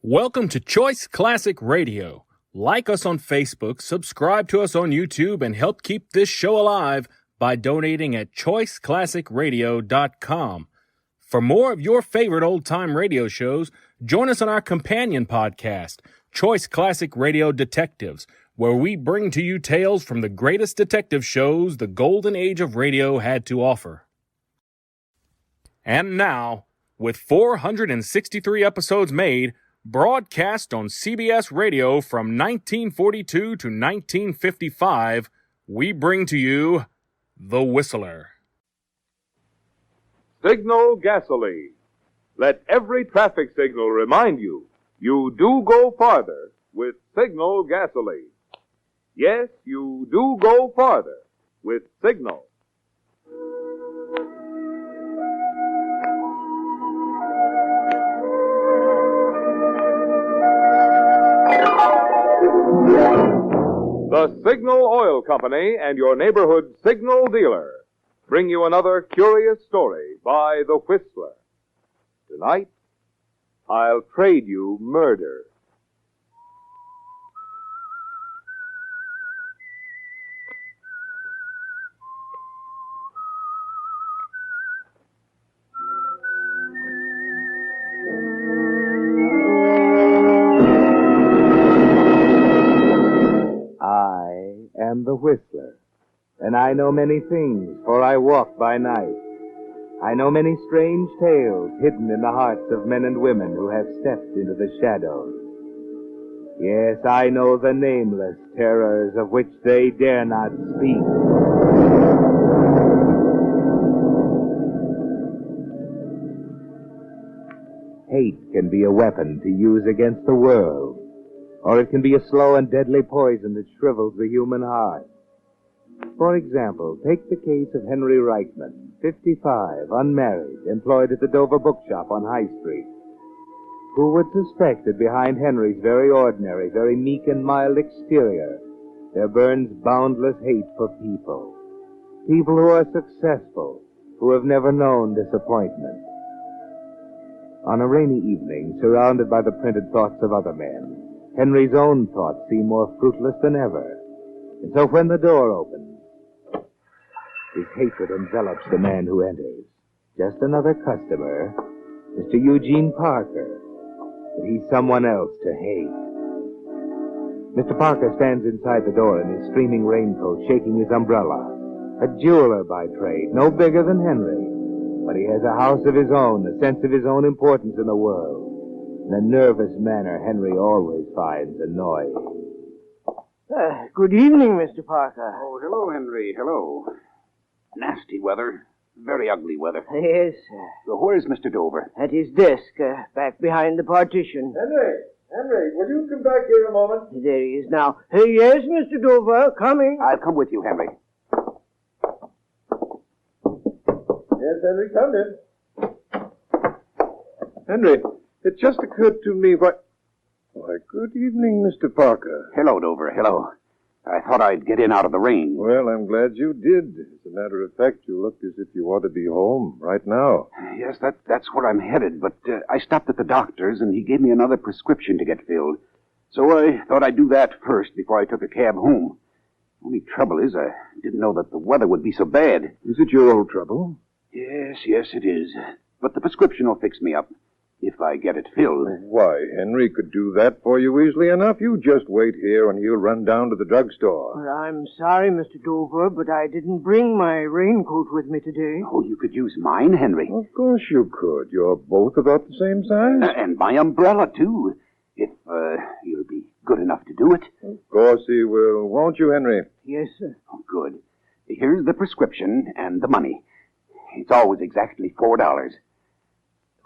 Welcome to Choice Classic Radio. Like us on Facebook, subscribe to us on YouTube, and help keep this show alive by donating at choiceclassicradio.com. For more of your favorite old-time radio shows, join us on our companion podcast, Choice Classic Radio Detectives, where we bring to you tales from the greatest detective shows the golden age of radio had to offer. And now, with 463 episodes made, broadcast on CBS Radio from 1942 to 1955, we bring to you The Whistler. Signal gasoline. Let every traffic signal remind you, you do go farther with Signal gasoline. Yes, you do go farther with Signal. The Signal Oil Company and your neighborhood Signal dealer bring you another curious story by The Whistler. Tonight, I'll trade you murder. I am the Whistler, and I know many things, for I walk by night. I know many strange tales hidden in the hearts of men and women who have stepped into the shadows. Yes, I know the nameless terrors of which they dare not speak. Hate can be a weapon to use against the world, or it can be a slow and deadly poison that shrivels the human heart. For example, take the case of Henry Reichman, 55, unmarried, employed at the Dover Bookshop on High Street. Who would suspect that behind Henry's very ordinary, very meek and mild exterior, there burns boundless hate for people. People who are successful, who have never known disappointment. On a rainy evening, surrounded by the printed thoughts of other men, Henry's own thoughts seem more fruitless than ever. And so when the door opens, his hatred envelops the man who enters. Just another customer, Mr. Eugene Parker. But he's someone else to hate. Mr. Parker stands inside the door in his streaming raincoat, shaking his umbrella. A jeweler by trade, no bigger than Henry. But he has a house of his own, a sense of his own importance in the world. In a nervous manner Henry always finds annoying. Good evening, Mr. Parker. Oh, hello, Henry. Hello. Nasty weather. Very ugly weather. Yes, sir. So where's Mr. Dover? At his desk, back behind the partition. Henry, will you come back here a moment? There he is now. Yes, Mr. Dover, coming. I'll come with you, Henry. Yes, Henry, come in. Henry, it just occurred to me Why, good evening, Mr. Parker. Hello, Dover. Hello. I thought I'd get in out of the rain. Well, I'm glad you did. As a matter of fact, you looked as if you ought to be home right now. Yes, that's where I'm headed, but I stopped at the doctor's, and he gave me another prescription to get filled. So I thought I'd do that first before I took a cab home. Only trouble is, I didn't know that the weather would be so bad. Is it your old trouble? Yes, it is. But the prescription will fix me up. If I get it filled. Why, Henry could do that for you easily enough. You just wait here and he'll run down to the drugstore. Well, I'm sorry, Mr. Dover, but I didn't bring my raincoat with me today. Oh, you could use mine, Henry. Of course you could. You're both about the same size. And my umbrella, too. If you'll be good enough to do it. Of course he will. Won't you, Henry? Yes, sir. Oh, good. Here's the prescription and the money. It's always exactly $4.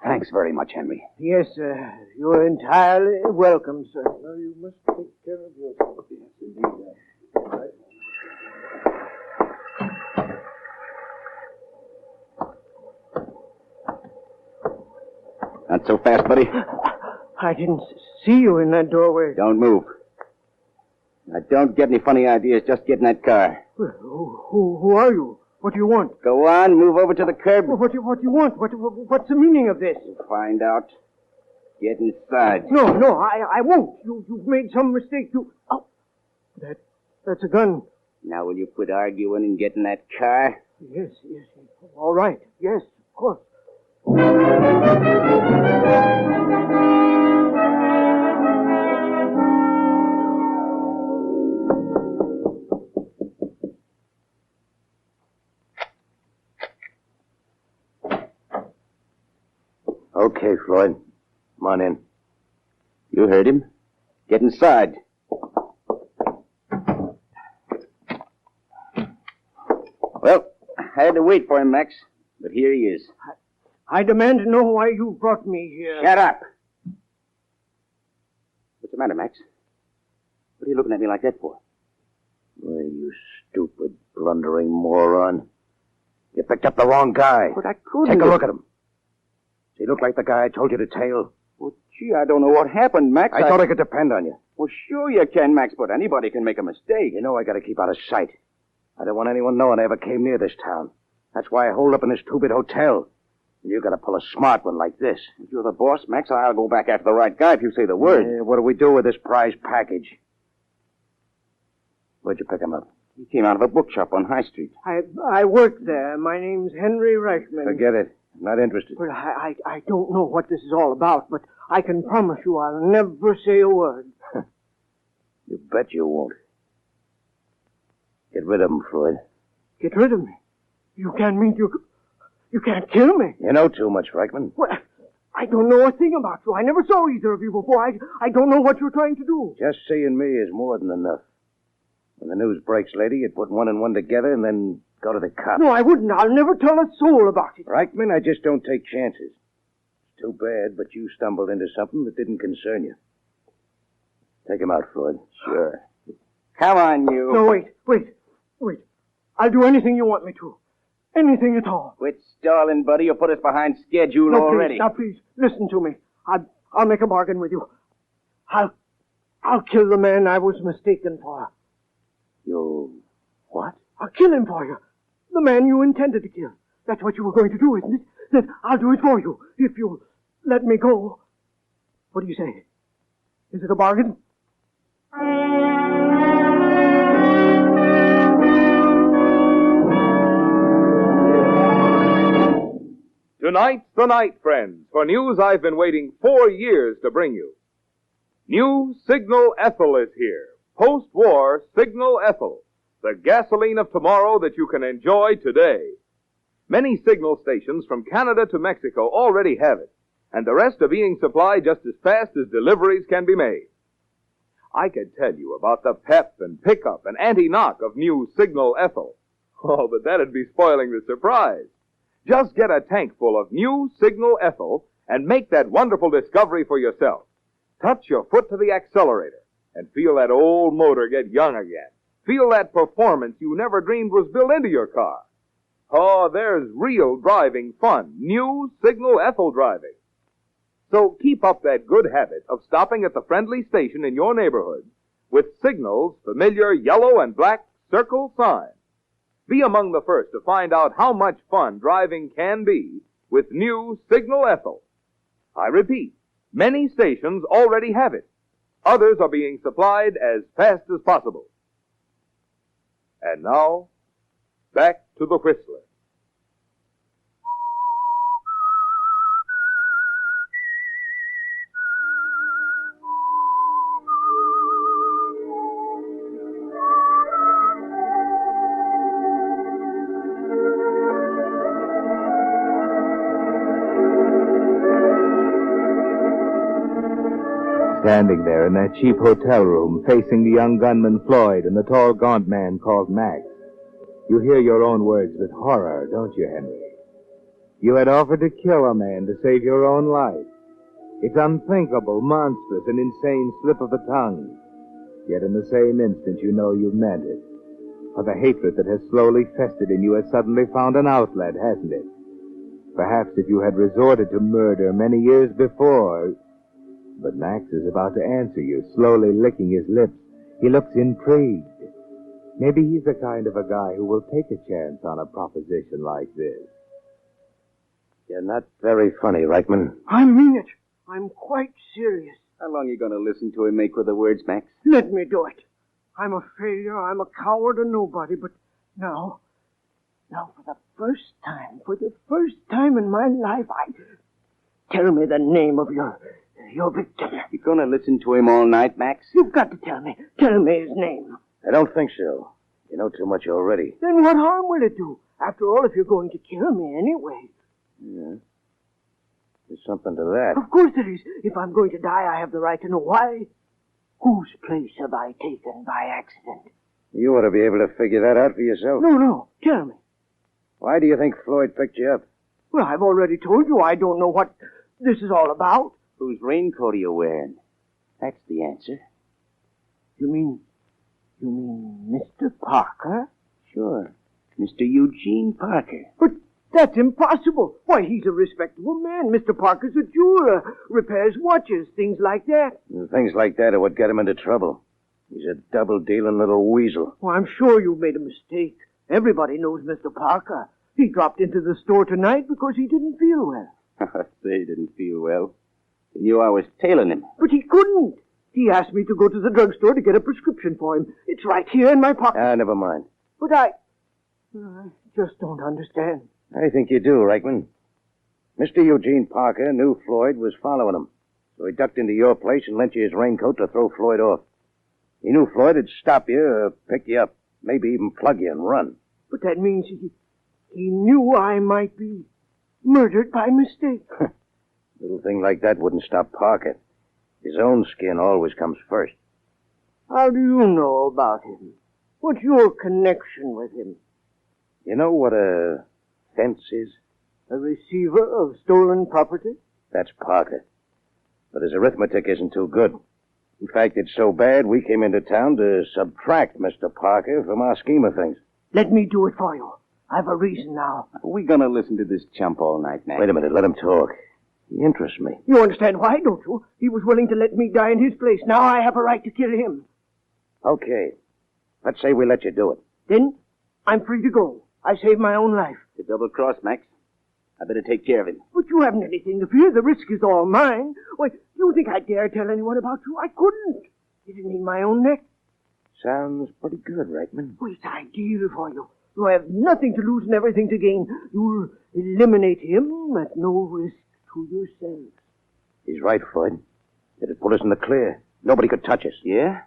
Thanks very much, Henry. Yes, sir. You're entirely welcome, sir. Well, you must take care of yourself. Yes, indeed. Not so fast, buddy. I didn't see you in that doorway. Don't move. Now, don't get any funny ideas. Just get in that car. Well, who are you? What do you want? Go on, move over to the curb. What do you want? What's the meaning of this? You'll find out. Get inside. No, I won't. You've made some mistake. Oh, that's a gun. Now will you quit arguing and get in that car? Yes. All right. Yes, of course. Okay, Floyd. Come on in. You heard him. Get inside. Well, I had to wait for him, Max. But here he is. I demand to know why you brought me here. Shut up! What's the matter, Max? What are you looking at me like that for? Why, you stupid, blundering moron. You picked up the wrong guy. But I couldn't. Take a look at him. Does he look like the guy I told you to tail? Well, gee, I don't know what happened, Max. I thought I could depend on you. Well, sure you can, Max, but anybody can make a mistake. You know I gotta keep out of sight. I don't want anyone knowing I ever came near this town. That's why I hold up in this two-bit hotel. And you gotta pull a smart one like this. If you're the boss, Max, I'll go back after the right guy if you say the word. What do we do with this prize package? Where'd you pick him up? He came out of a bookshop on High Street. I work there. My name's Henry Reichman. Forget it. Not interested. But I don't know what this is all about, but I can promise you I'll never say a word. You bet you won't. Get rid of him, Floyd. Get rid of me? You can't mean you can't kill me. You know too much, Reichman. Well, I don't know a thing about you. I never saw either of you before. I don't know what you're trying to do. Just seeing me is more than enough. When the news breaks, lady, you'd put one and one together and then go to the cops. No, I wouldn't. I'll never tell a soul about it. Reichman, I just don't take chances. It's too bad, but you stumbled into something that didn't concern you. Take him out, Floyd. Sure. Come on, you. No, wait. I'll do anything you want me to. Anything at all. Quit stalling, buddy. You put us behind schedule No, already. Please, now, please, listen to me. I'll make a bargain with you. I'll kill the man I was mistaken for. You... what? I'll kill him for you. The man you intended to kill. That's what you were going to do, isn't it? Then I'll do it for you, if you'll let me go. What do you say? Is it a bargain? Tonight's the night, friends, for news I've been waiting 4 years to bring you. New Signal Ethyl is here. Post-war Signal Ethyl, the gasoline of tomorrow that you can enjoy today. Many signal stations from Canada to Mexico already have it, and the rest are being supplied just as fast as deliveries can be made. I could tell you about the pep and pickup and anti-knock of new Signal Ethyl. Oh, but that'd be spoiling the surprise. Just get a tank full of new Signal Ethyl and make that wonderful discovery for yourself. Touch your foot to the accelerator and feel that old motor get young again. Feel that performance you never dreamed was built into your car. Oh, there's real driving fun. New Signal Ethyl driving. So keep up that good habit of stopping at the friendly station in your neighborhood with Signal's familiar yellow and black circle sign. Be among the first to find out how much fun driving can be with new Signal Ethyl. I repeat, many stations already have it. Others are being supplied as fast as possible. And now, back to the Whistler. Standing there in that cheap hotel room, facing the young gunman Floyd and the tall, gaunt man called Max, you hear your own words with horror, don't you, Henry? You had offered to kill a man to save your own life. It's unthinkable, monstrous, an insane slip of the tongue. Yet in the same instant you know you meant it. For the hatred that has slowly festered in you has suddenly found an outlet, hasn't it? Perhaps if you had resorted to murder many years before... But Max is about to answer you, slowly licking his lips. He looks intrigued. Maybe he's the kind of a guy who will take a chance on a proposition like this. You're not very funny, Reichman. I mean it. I'm quite serious. How long you going to listen to him make with the words, Max? Let me do it. I'm a failure, I'm a coward, a nobody, but now for the first time in my life, tell me the name of your victim. You going to listen to him all night, Max? You've got to tell me his name. I don't think so. You know too much already. Then what harm will it do? After all, if you're going to kill me anyway. Yeah. There's something to that. Of course there is. If I'm going to die, I have the right to know why. Whose place have I taken by accident? You ought to be able to figure that out for yourself. No, tell me. Why do you think Floyd picked you up? Well, I've already told you I don't know what this is all about. Whose raincoat are you wearing? That's the answer. You mean Mr. Parker? Sure. Mr. Eugene Parker. But that's impossible. Why, he's a respectable man. Mr. Parker's a jeweler, repairs watches, things like that. Things like that are what got him into trouble. He's a double-dealing little weasel. Well, I'm sure you've made a mistake. Everybody knows Mr. Parker. He dropped into the store tonight because he didn't feel well. Say he didn't feel well. He knew I was tailing him. But he couldn't. He asked me to go to the drugstore to get a prescription for him. It's right here in my pocket. Never mind. But I just don't understand. I think you do, Reichman. Mr. Eugene Parker knew Floyd was following him, so he ducked into your place and lent you his raincoat to throw Floyd off. He knew Floyd would stop you or pick you up, maybe even plug you and run. But that means he knew I might be murdered by mistake. Little thing like that wouldn't stop Parker. His own skin always comes first. How do you know about him? What's your connection with him? You know what a fence is? A receiver of stolen property? That's Parker. But his arithmetic isn't too good. In fact, it's so bad we came into town to subtract Mr. Parker from our scheme of things. Let me do it for you. I've a reason now. Are we going to listen to this chump all night, Max? Wait a minute, let him talk. He interests me. You understand why, don't you? He was willing to let me die in his place. Now I have a right to kill him. Okay. Let's say we let you do it. Then I'm free to go. I saved my own life. It's a double cross, Max. I better take care of him. But you haven't anything to fear. The risk is all mine. Why, you think I dare tell anyone about you? I couldn't. It'd mean my own neck. Sounds pretty good, Reichman. Oh, it's ideal for you. You have nothing to lose and everything to gain. You'll eliminate him at no risk to yourself. He's right, Floyd. It'd put us in the clear. Nobody could touch us. Yeah?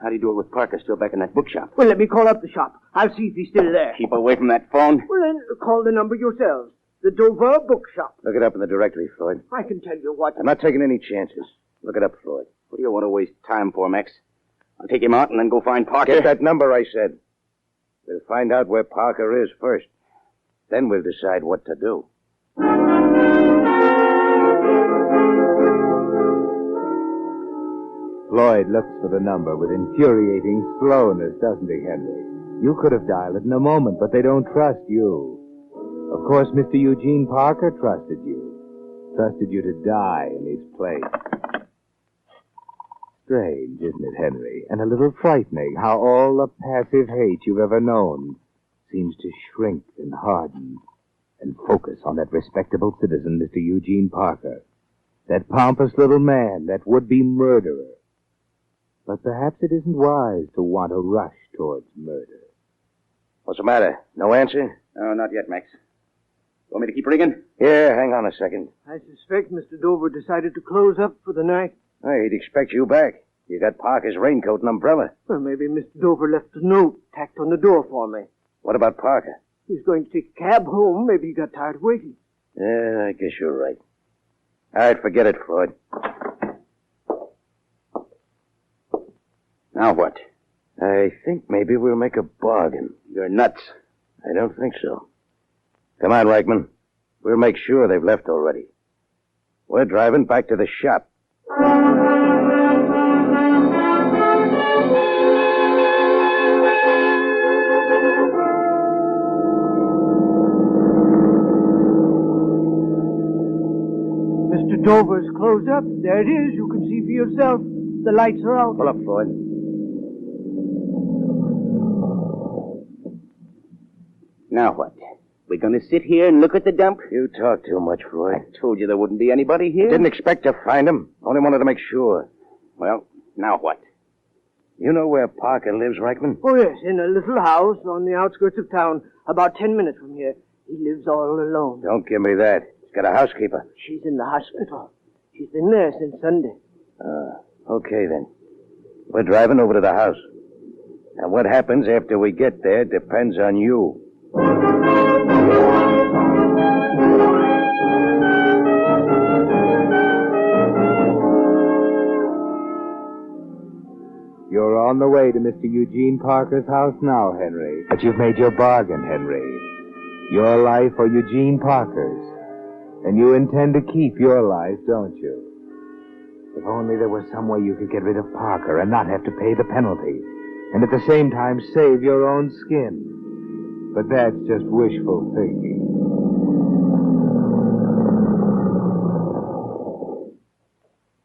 How do you do it with Parker still back in that bookshop? Well, let me call up the shop. I'll see if he's still there. Keep away from that phone. Well, then, call the number yourselves. The Dover Bookshop. Look it up in the directory, Floyd. I can tell you what. I'm not taking any chances. Look it up, Floyd. What do you want to waste time for, Max? I'll take him out and then go find Parker. Get that number, I said. We'll find out where Parker is first. Then we'll decide what to do. Floyd looks for the number with infuriating slowness, doesn't he, Henry? You could have dialed it in a moment, but they don't trust you. Of course, Mr. Eugene Parker trusted you. Trusted you to die in his place. Strange, isn't it, Henry? And a little frightening how all the passive hate you've ever known seems to shrink and harden and focus on that respectable citizen, Mr. Eugene Parker. That pompous little man, that would-be murderer. But perhaps it isn't wise to want to rush towards murder. What's the matter? No answer? No, not yet, Max. Want me to keep ringing? Yeah, hang on a second. I suspect Mr. Dover decided to close up for the night. Hey, he'd expect you back. You got Parker's raincoat and umbrella. Well, maybe Mr. Dover left a note tacked on the door for me. What about Parker? He's going to take a cab home. Maybe he got tired of waiting. Yeah, I guess you're right. All right, forget it, Floyd. Now what? I think maybe we'll make a bargain. You're nuts. I don't think so. Come on, Reichman. We'll make sure they've left already. We're driving back to the shop. Mr. Dover's closed up. There it is. You can see for yourself. The lights are out. Pull up, Floyd. Now what? We're going to sit here and look at the dump? You talk too much, Floyd. I told you there wouldn't be anybody here. Didn't expect to find him. Only wanted to make sure. Well, now what? You know where Parker lives, Reichman? Oh, yes, in a little house on the outskirts of town, about 10 minutes from here. He lives all alone. Don't give me that. He's got a housekeeper. She's in the hospital. She's been there since Sunday. Okay, then. We're driving over to the house. And what happens after we get there depends on you. You're on the way to Mr. Eugene Parker's house now, Henry. But you've made your bargain, Henry. Your life or Eugene Parker's. And you intend to keep your life, don't you? If only there was some way you could get rid of Parker and not have to pay the penalty. And at the same time save your own skin. But that's just wishful thinking.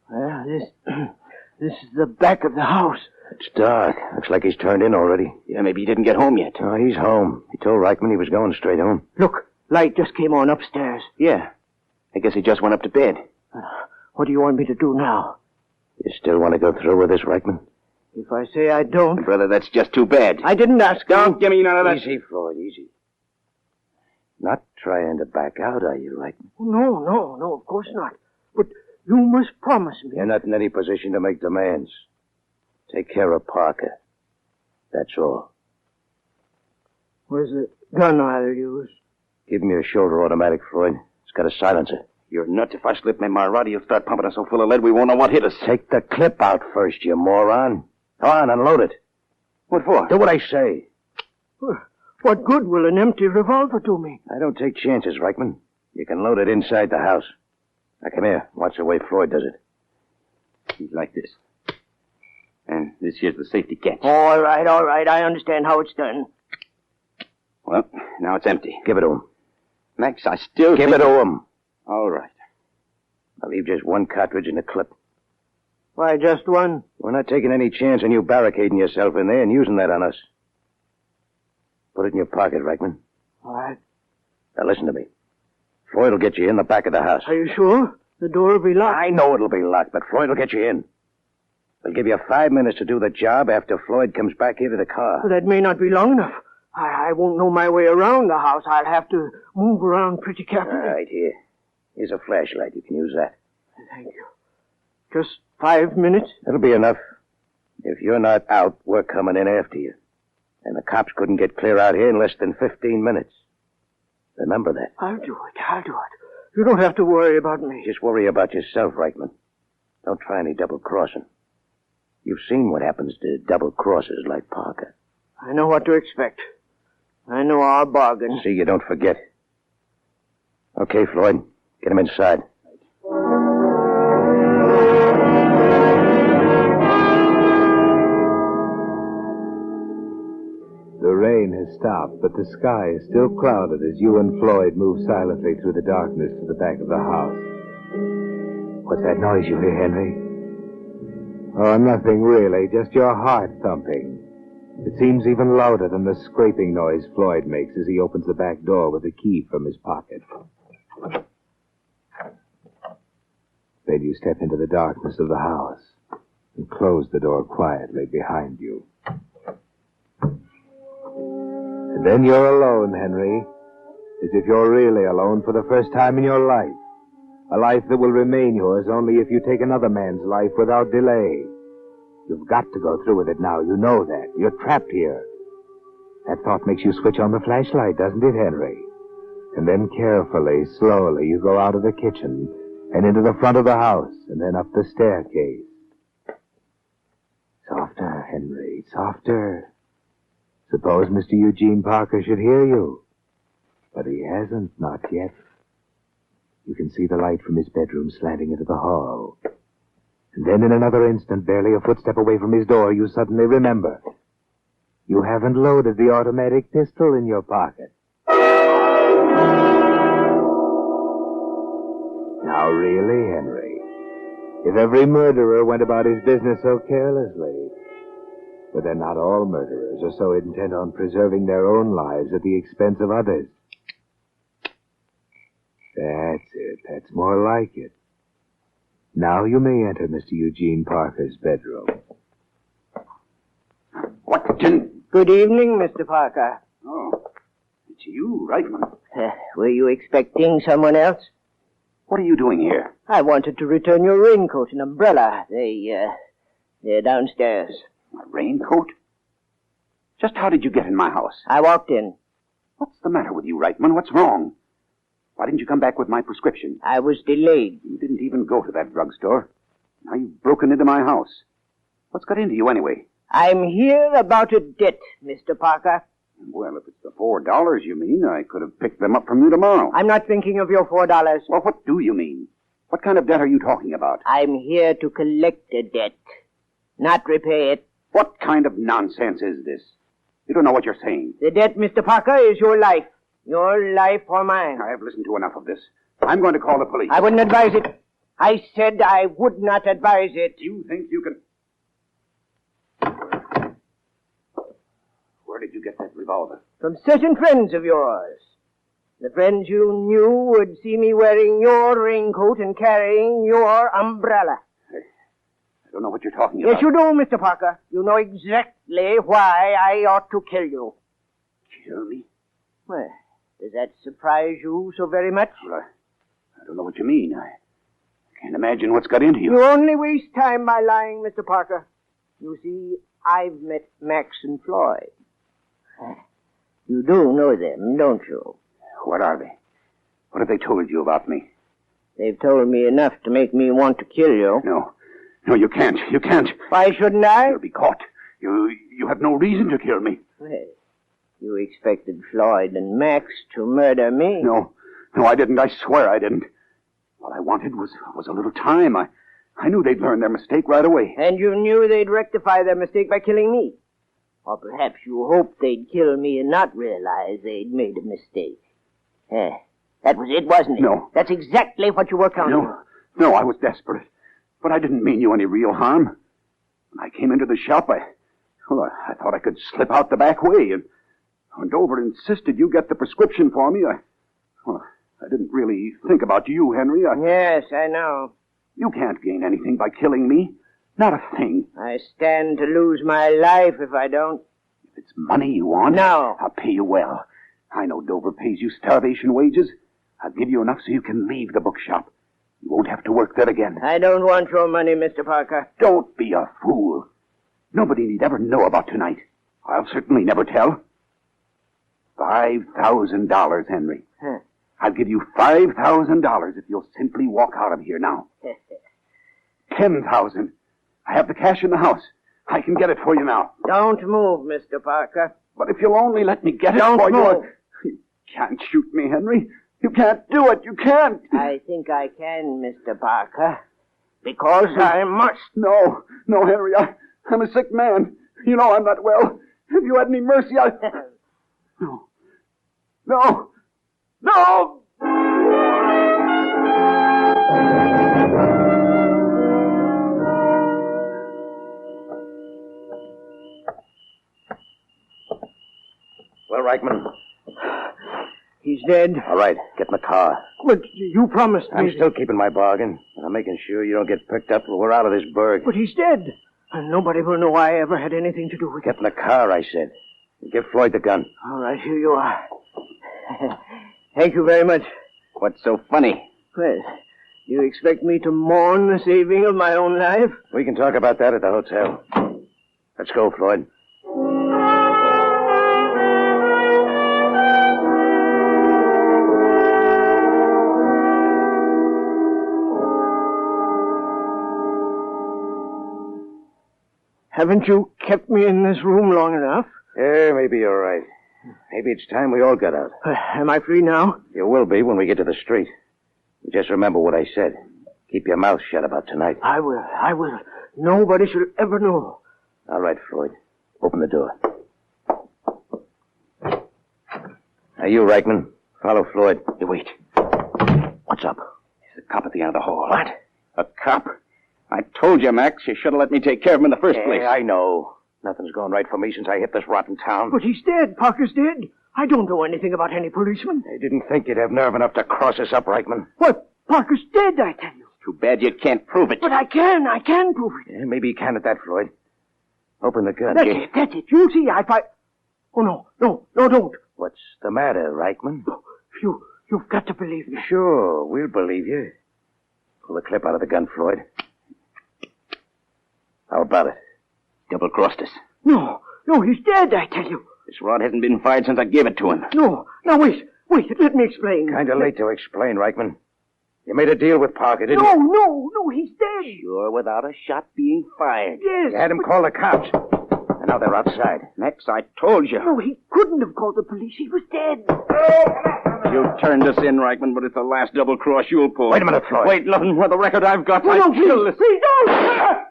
Well, this is the back of the house. It's dark. Looks like he's turned in already. Yeah, maybe he didn't get home yet. Oh, he's home. He told Reichman he was going straight home. Look, light just came on upstairs. Yeah. I guess he just went up to bed. What do you want me to do now? You still want to go through with this, Reichman? If I say I don't... Brother, that's just too bad. I didn't ask you. Don't give me none of that. Easy, Floyd, easy. Not trying to back out, are you, Reichman? No, of course not. But you must promise me. You're not in any position to make demands. Take care of Parker. That's all. Where's the gun I'll use? Give me a shoulder automatic, Floyd. It's got a silencer. You're nuts. If I slip my Maserati, you'll start pumping us so full of lead we won't know what hit us. Take the clip out first, you moron. Go on, unload it. What for? Do what I say. What good will an empty revolver do me? I don't take chances, Reichman. You can load it inside the house. Now, come here. Watch the way Floyd does it. He's like this. And this here's the safety catch. All right. I understand how it's done. Well, now it's empty. Give it to him. Max, I still Give it to him. All right. I'll leave just one cartridge in the clip. Why, just one? We're not taking any chance on you barricading yourself in there and using that on us. Put it in your pocket, Reichman. All right. Now, listen to me. Floyd will get you in the back of the house. Are you sure? The door will be locked? I know it'll be locked, but Floyd will get you in. We'll give you 5 minutes to do the job after Floyd comes back here to the car. Well, that may not be long enough. I won't know my way around the house. I'll have to move around pretty carefully. All right, here. Here's a flashlight. You can use that. Thank you. Just 5 minutes? That'll be enough. If you're not out, we're coming in after you. And the cops couldn't get clear out here in less than 15 minutes. Remember that. I'll do it. You don't have to worry about me. Just worry about yourself, Reichman. Don't try any double-crossing. You've seen what happens to double-crossers like Parker. I know what to expect. I know our bargain. See, you don't forget. Okay, Floyd. Get him inside. The rain has stopped, but the sky is still clouded as you and Floyd move silently through the darkness to the back of the house. What's that noise you hear, Henry? Oh, nothing really, just your heart thumping. It seems even louder than the scraping noise Floyd makes as he opens the back door with the key from his pocket. Then you step into the darkness of the house and close the door quietly behind you. And then you're alone, Henry, as if you're really alone for the first time in your life. A life that will remain yours only if you take another man's life without delay. You've got to go through with it now. You know that. You're trapped here. That thought makes you switch on the flashlight, doesn't it, Henry? And then carefully, slowly, you go out of the kitchen and into the front of the house and then up the staircase. Softer, Henry, softer. Suppose Mr. Eugene Parker should hear you. But he hasn't, not yet. You can see the light from his bedroom slanting into the hall. And then in another instant, barely a footstep away from his door, you suddenly remember. You haven't loaded the automatic pistol in your pocket. Now really, Henry, if every murderer went about his business so carelessly. But then not all murderers are so intent on preserving their own lives at the expense of others. That's it. That's more like it. Now you may enter Mr. Eugene Parker's bedroom. What can... Good evening, Mr. Parker. Oh, it's you, Reitman. Were you expecting someone else? What are you doing here? I wanted to return your raincoat and umbrella. They're downstairs. My raincoat? Just how did you get in my house? I walked in. What's the matter with you, Reitman? What's wrong? Why didn't you come back with my prescription? I was delayed. You didn't even go to that drugstore. Now you've broken into my house. What's got into you anyway? I'm here about a debt, Mr. Parker. Well, if it's the $4 you mean, I could have picked them up from you tomorrow. I'm not thinking of your $4. Well, what do you mean? What kind of debt are you talking about? I'm here to collect a debt, not repay it. What kind of nonsense is this? You don't know what you're saying. The debt, Mr. Parker, is your life. Your life or mine. I have listened to enough of this. I'm going to call the police. I wouldn't advise it. I said I would not advise it. You think you can... Where did you get that revolver? From certain friends of yours. The friends you knew would see me wearing your raincoat and carrying your umbrella. I don't know what you're talking about. Yes, you do, Mr. Parker. You know exactly why I ought to kill you. Kill me? Well, does that surprise you so very much? Well, I don't know what you mean. I can't imagine what's got into you. You only waste time by lying, Mr. Parker. You see, I've met Max and Floyd. You do know them, don't you? What are they? What have they told you about me? They've told me enough to make me want to kill you. No, you can't. You can't. Why shouldn't I? You'll be caught. You have no reason to kill me. Well, you expected Floyd and Max to murder me. No, I didn't. I swear I didn't. What I wanted was a little time. I knew they'd learn their mistake right away. And you knew they'd rectify their mistake by killing me. Or perhaps you hoped they'd kill me and not realize they'd made a mistake. That was it, wasn't it? No. That's exactly what you were counting on. No, I was desperate. But I didn't mean you any real harm. When I came into the shop, I thought I could slip out the back way. And when Dover insisted you get the prescription for me, I didn't really think about you, Henry. Yes, I know. You can't gain anything by killing me. Not a thing. I stand to lose my life if I don't. If it's money you want, No. I'll pay you well. I know Dover pays you starvation wages. I'll give you enough so you can leave the bookshop. You won't have to work there again. I don't want your money, Mr. Parker. Don't be a fool. Nobody need ever know about tonight. I'll certainly never tell. $5,000, Henry. Huh. I'll give you $5,000 if you'll simply walk out of here now. 10,000. I have the cash in the house. I can get it for you now. Don't move, Mr. Parker. But if you'll only let me get it Don't for move. you... You can't shoot me, Henry. You can't do it. You can't. I think I can, Mr. Parker. Because I must. No, Henry. I'm a sick man. You know I'm not well. If you had any mercy, No. Well, Reichman. He's dead. All right, get in the car. But you promised me. I'm still keeping my bargain. And I'm making sure you don't get picked up till we're out of this burg. But he's dead. And nobody will know I ever had anything to do with it. Get in the car, I said. And give Floyd the gun. All right, here you are. Thank you very much. What's so funny? Well, you expect me to mourn the saving of my own life? We can talk about that at the hotel. Let's go, Floyd. Haven't you kept me in this room long enough? Yeah, maybe you're right. Maybe it's time we all got out. Am I free now? You will be when we get to the street. Just remember what I said. Keep your mouth shut about tonight. I will. Nobody should ever know. All right, Floyd. Open the door. Now, you, Reichman, follow Floyd. You wait. What's up? There's a cop at the end of the hall. What? A cop? I told you, Max, you should have let me take care of him in the first place. I know. Nothing's gone right for me since I hit this rotten town. But he's dead. Parker's dead. I don't know anything about any policeman. I didn't think you'd have nerve enough to cross us up, Reichman. What? Parker's dead, I tell you. Too bad you can't prove it. But I can prove it. Yeah, maybe you can at that, Floyd. Open the gun. That's it. You'll see. Oh, no, don't. What's the matter, Reichman? You've got to believe me. Sure, we'll believe you. Pull the clip out of the gun, Floyd. How about it? Double-crossed us. No, he's dead, I tell you. This rod hasn't been fired since I gave it to him. No, now wait, let me explain. Kind of late to explain, Reichman. You made a deal with Parker, didn't you? No, he's dead. Sure, without a shot being fired. Yes. You had him call the cops. And now they're outside. Max, I told you. No, he couldn't have called the police. He was dead. You turned us in, Reichman, but it's the last double cross you'll pull. Wait a minute, Floyd. Wait, London, for the record I've got. No, please don't.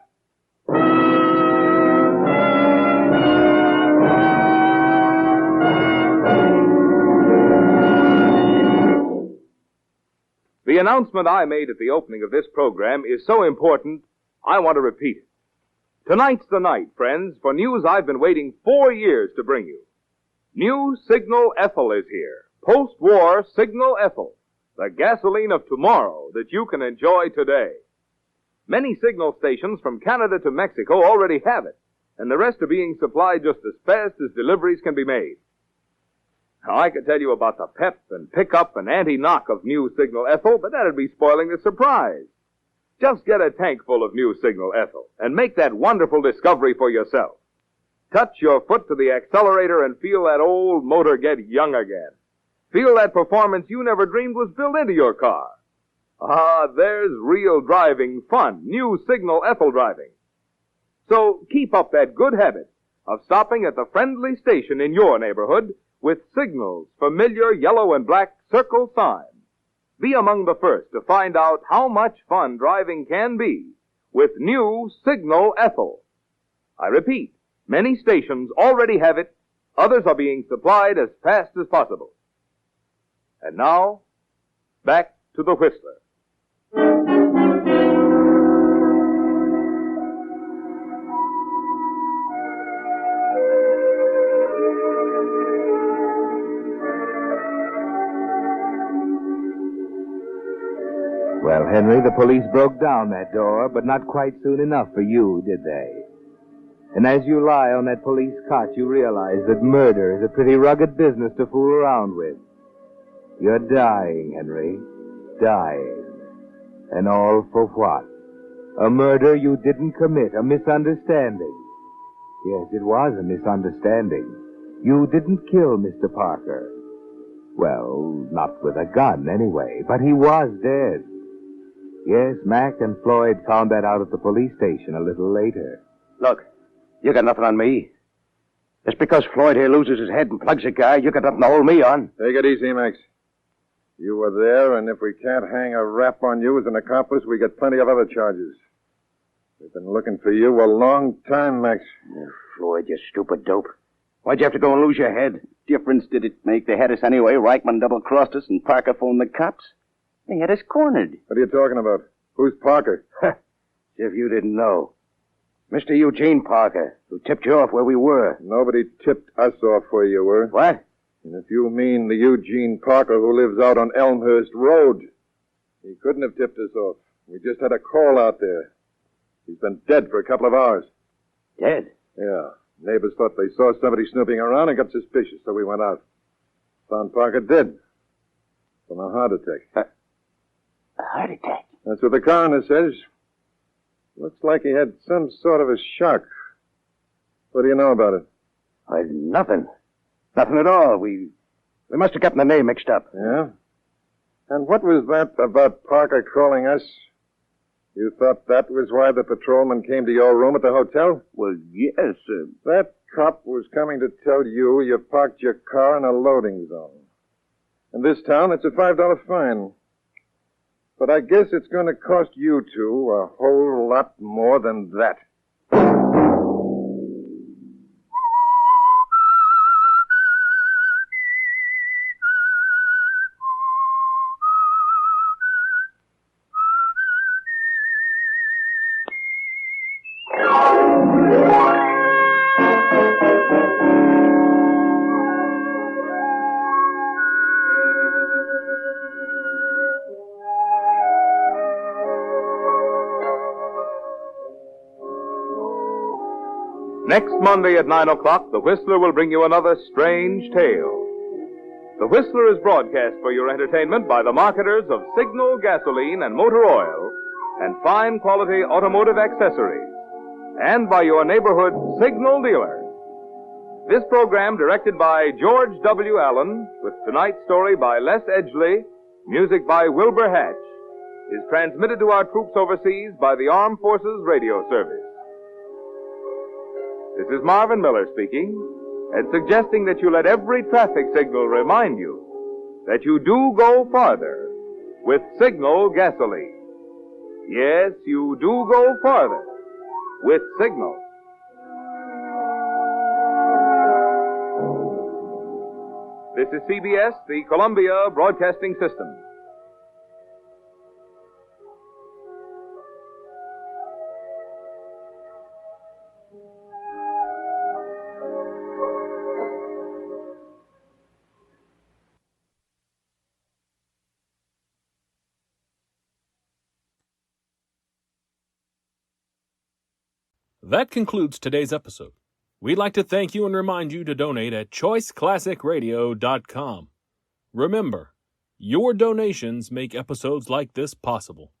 The announcement I made at the opening of this program is so important, I want to repeat it. Tonight's the night, friends, for news I've been waiting 4 years to bring you. New Signal Ethyl is here. Post-war Signal Ethyl, the gasoline of tomorrow that you can enjoy today. Many signal stations from Canada to Mexico already have it, and the rest are being supplied just as fast as deliveries can be made. Now, I could tell you about the pep and pickup and anti-knock of New Signal Ethyl, but that'd be spoiling the surprise. Just get a tank full of New Signal Ethyl and make that wonderful discovery for yourself. Touch your foot to the accelerator and feel that old motor get young again. Feel that performance you never dreamed was built into your car. Ah, there's real driving fun, New Signal Ethyl driving. So keep up that good habit of stopping at the friendly station in your neighborhood with Signal's familiar yellow and black circle sign. Be among the first to find out how much fun driving can be with New Signal Ethyl. I repeat, many stations already have it. Others are being supplied as fast as possible. And now, back to the Whistler. Well, Henry, the police broke down that door, but not quite soon enough for you, did they? And as you lie on that police cot, you realize that murder is a pretty rugged business to fool around with. You're dying, Henry. Dying. And all for what? A murder you didn't commit, a misunderstanding. Yes, it was a misunderstanding. You didn't kill Mr. Parker. Well, not with a gun, anyway, but he was dead. Yes, Mac and Floyd found that out at the police station a little later. Look, you got nothing on me. Just because Floyd here loses his head and plugs a guy, you got nothing to hold me on. Take it easy, Max. You were there, and if we can't hang a rap on you as an accomplice, we got plenty of other charges. We've been looking for you a long time, Max. Floyd, you stupid dope. Why'd you have to go and lose your head? Difference did it make? They had us anyway. Reichman double-crossed us, and Parker phoned the cops. They had us cornered. What are you talking about? Who's Parker? If you didn't know. Mr. Eugene Parker, who tipped you off where we were. Nobody tipped us off where you were. What? And if you mean the Eugene Parker who lives out on Elmhurst Road, he couldn't have tipped us off. We just had a call out there. He's been dead for a couple of hours. Dead? Yeah. Neighbors thought they saw somebody snooping around and got suspicious, so we went out. Found Parker dead. From a heart attack. A heart attack? That's what the coroner says. Looks like he had some sort of a shock. What do you know about it? Nothing. Nothing at all. We must have gotten the name mixed up. Yeah? And what was that about Parker calling us? You thought that was why the patrolman came to your room at the hotel? Well, yes. That cop was coming to tell you you parked your car in a loading zone. In this town, it's a $5 fine. But I guess it's going to cost you two a whole lot more than that. Next Monday at 9 o'clock, the Whistler will bring you another strange tale. The Whistler is broadcast for your entertainment by the marketers of Signal gasoline and motor oil and fine quality automotive accessories, and by your neighborhood Signal dealer. This program, directed by George W. Allen, with tonight's story by Les Edgley, music by Wilbur Hatch, is transmitted to our troops overseas by the Armed Forces Radio Service. This is Marvin Miller speaking, and suggesting that you let every traffic signal remind you that you do go farther with Signal gasoline. Yes, you do go farther with Signal. This is CBS, the Columbia Broadcasting System. That concludes today's episode. We'd like to thank you and remind you to donate at choiceclassicradio.com. Remember, your donations make episodes like this possible.